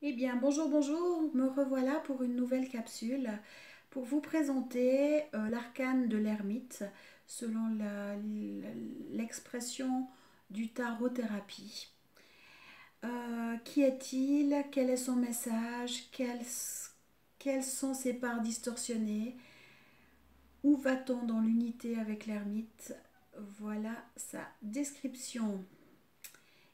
Eh bien, bonjour, bonjour, me revoilà pour une nouvelle capsule pour vous présenter l'arcane de l'ermite selon l'expression du tarot-thérapie. Qui est-il? Quel est son message? Quelles sont ses parts distorsionnées? Où va-t-on dans l'unité avec l'ermite? Voilà sa description.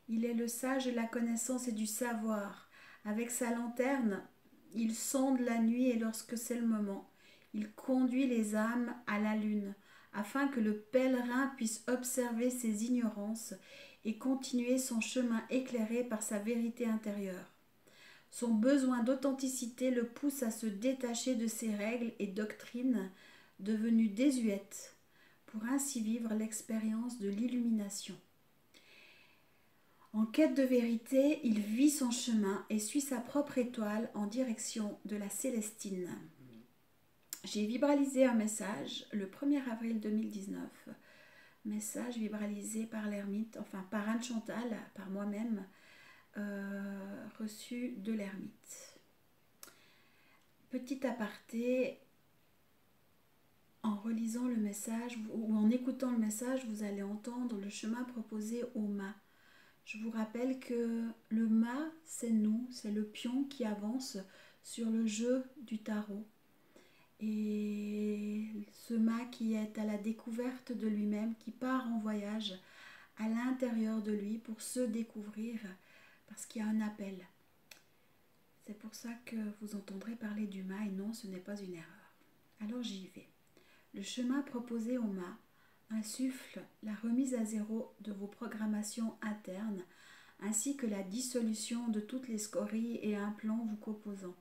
Il est le sage de la connaissance et du savoir. Avec sa lanterne, il sonde la nuit et lorsque c'est le moment, il conduit les âmes à la lune, afin que le pèlerin puisse observer ses ignorances et continuer son chemin éclairé par sa vérité intérieure. Son besoin d'authenticité le pousse à se détacher de ses règles et doctrines devenues désuètes, pour ainsi vivre l'expérience de l'illumination. En quête de vérité, il vit son chemin et suit sa propre étoile en direction de la Célestine. J'ai vibralisé un message le 1er avril 2019, message vibralisé par l'ermite, enfin par Anne Chantal, par moi-même, reçu de l'ermite. Petit aparté, en relisant le message ou en écoutant le message, vous allez entendre le chemin proposé au mât. Je vous rappelle que le mât, c'est nous, c'est le pion qui avance sur le jeu du tarot. Et ce mât qui est à la découverte de lui-même, qui part en voyage à l'intérieur de lui pour se découvrir, parce qu'il y a un appel. C'est pour ça que vous entendrez parler du mât et non, ce n'est pas une erreur. Alors j'y vais. Le chemin proposé au mât insuffle la remise à zéro de vos programmations internes ainsi que la dissolution de toutes les scories et implants vous composant.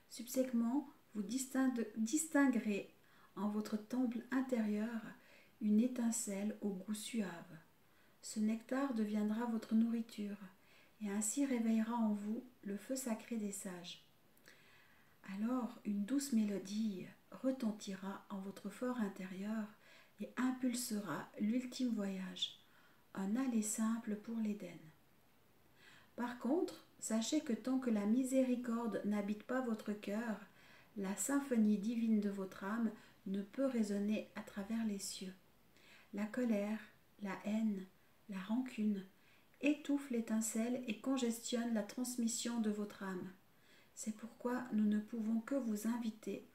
Subséquemment, vous distinguerez en votre temple intérieur une étincelle au goût suave. Ce nectar deviendra votre nourriture et ainsi réveillera en vous le feu sacré des sages. Alors une douce mélodie retentira en votre fort intérieur et impulsera l'ultime voyage, un aller simple pour l'Éden. Par contre, sachez que tant que la miséricorde n'habite pas votre cœur, la symphonie divine de votre âme ne peut résonner à travers les cieux. La colère, la haine, la rancune étouffent l'étincelle et congestionnent la transmission de votre âme. C'est pourquoi nous ne pouvons que vous inviter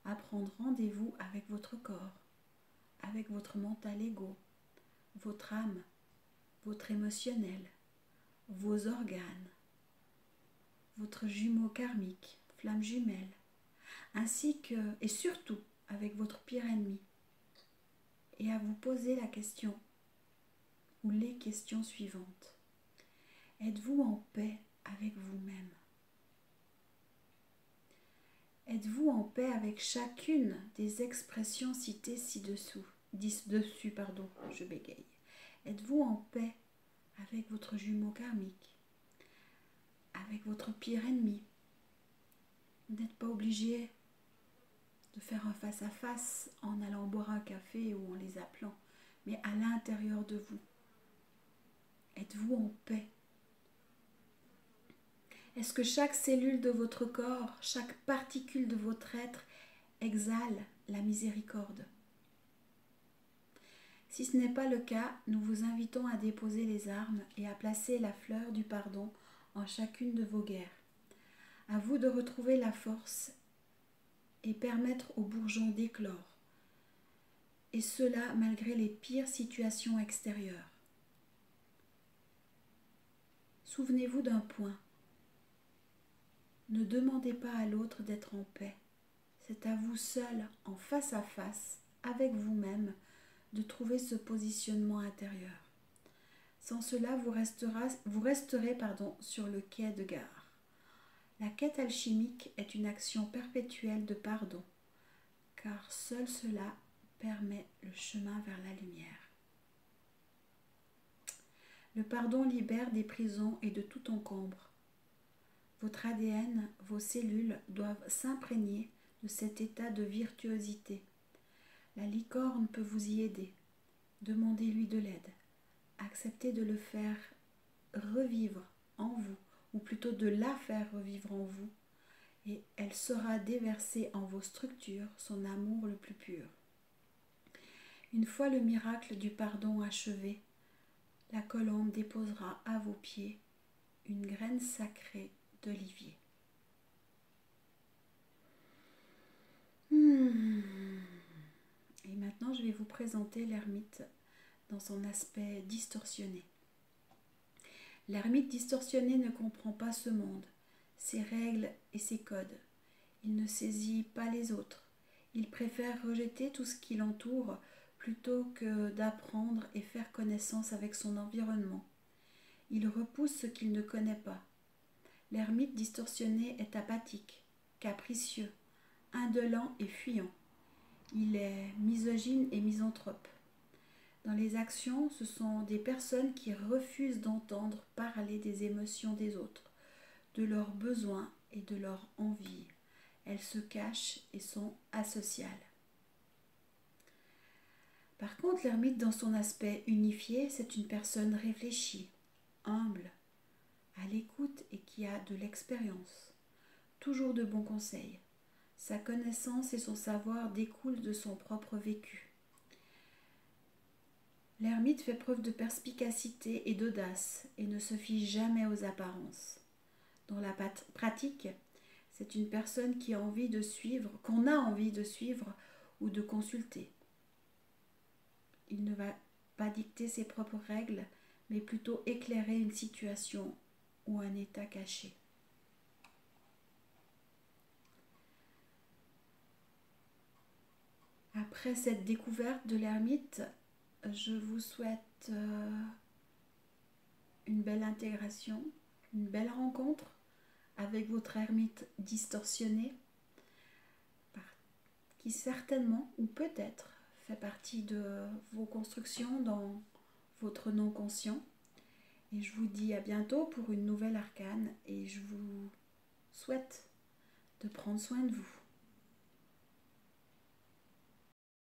à prendre rendez-vous avec votre corps, avec votre mental égo, votre âme, votre émotionnel, vos organes, votre jumeau karmique, flamme jumelle, ainsi que, et surtout, avec votre pire ennemi, et à vous poser la question, ou les questions suivantes. Êtes-vous en paix avec vous-même? Êtes-vous en paix avec chacune des expressions citées ci-dessous? Je bégaye. Êtes-vous en paix avec votre jumeau karmique, avec votre pire ennemi? Vous n'êtes pas obligé de faire un face-à-face en allant boire un café ou en les appelant, mais à l'intérieur de vous. Êtes-vous en paix? Est-ce que chaque cellule de votre corps, chaque particule de votre être exhale la miséricorde? Si ce n'est pas le cas, nous vous invitons à déposer les armes et à placer la fleur du pardon en chacune de vos guerres. À vous de retrouver la force et permettre aux bourgeons d'éclore. Et cela malgré les pires situations extérieures. Souvenez-vous d'un point. Ne demandez pas à l'autre d'être en paix. C'est à vous seul, en face à face, avec vous-même, de trouver ce positionnement intérieur. Sans cela, vous resterez sur le quai de gare. La quête alchimique est une action perpétuelle de pardon, car seul cela permet le chemin vers la lumière. Le pardon libère des prisons et de tout encombre. Votre ADN, vos cellules doivent s'imprégner de cet état de virtuosité. La licorne peut vous y aider. Demandez-lui de l'aide. Acceptez de le faire revivre en vous ou plutôt de la faire revivre en vous, et elle saura déverser en vos structures son amour le plus pur. Une fois le miracle du pardon achevé, la colombe déposera à vos pieds une graine sacrée d'olivier. Et maintenant, je vais vous présenter l'ermite dans son aspect distorsionné. L'ermite distorsionné ne comprend pas ce monde, ses règles et ses codes. Il ne saisit pas les autres. Il préfère rejeter tout ce qui l'entoure plutôt que d'apprendre et faire connaissance avec son environnement. Il repousse ce qu'il ne connaît pas. L'ermite distorsionné est apathique, capricieux, indolent et fuyant. Il est misogyne et misanthrope. Dans les actions, ce sont des personnes qui refusent d'entendre parler des émotions des autres, de leurs besoins et de leurs envies. Elles se cachent et sont asociales. Par contre, l'ermite dans son aspect unifié, c'est une personne réfléchie, humble, à l'écoute et qui a de l'expérience, toujours de bons conseils. Sa connaissance et son savoir découlent de son propre vécu. L'ermite fait preuve de perspicacité et d'audace et ne se fie jamais aux apparences. Dans la pratique, c'est une personne qui a envie de suivre, qu'on a envie de suivre ou de consulter. Il ne va pas dicter ses propres règles, mais plutôt éclairer une situation ou un état caché. Après cette découverte de l'ermite, je vous souhaite une belle intégration, une belle rencontre avec votre ermite distorsionné, qui certainement ou peut-être fait partie de vos constructions dans votre non-conscient. Et je vous dis à bientôt pour une nouvelle arcane et je vous souhaite de prendre soin de vous.